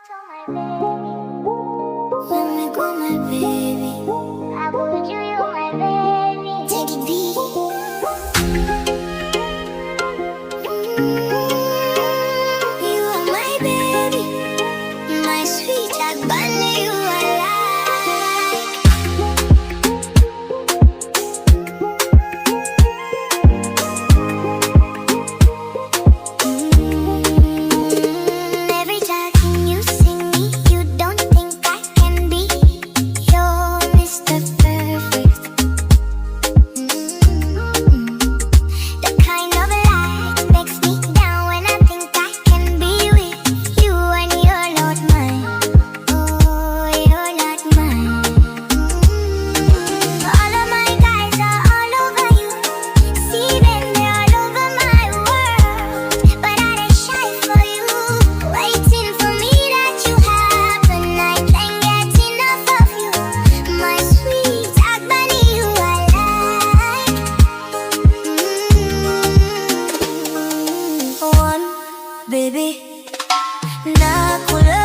When we go, my baby, I want you, you my baby. Take it deep. You are my baby, my sweet Agbani, you are like. Every time you sing me, you don't think I can be your Mr. Perfect. The kind of light makes me down when I think I can be with you and you're not mine. Oh, you're not mine. All of my guys are all over you. See them, they're all over my world. But I ain't shy for you, waiting for me that you have. And I can't get enough of you, my sweet Agbani, you are like. One, baby, nakula.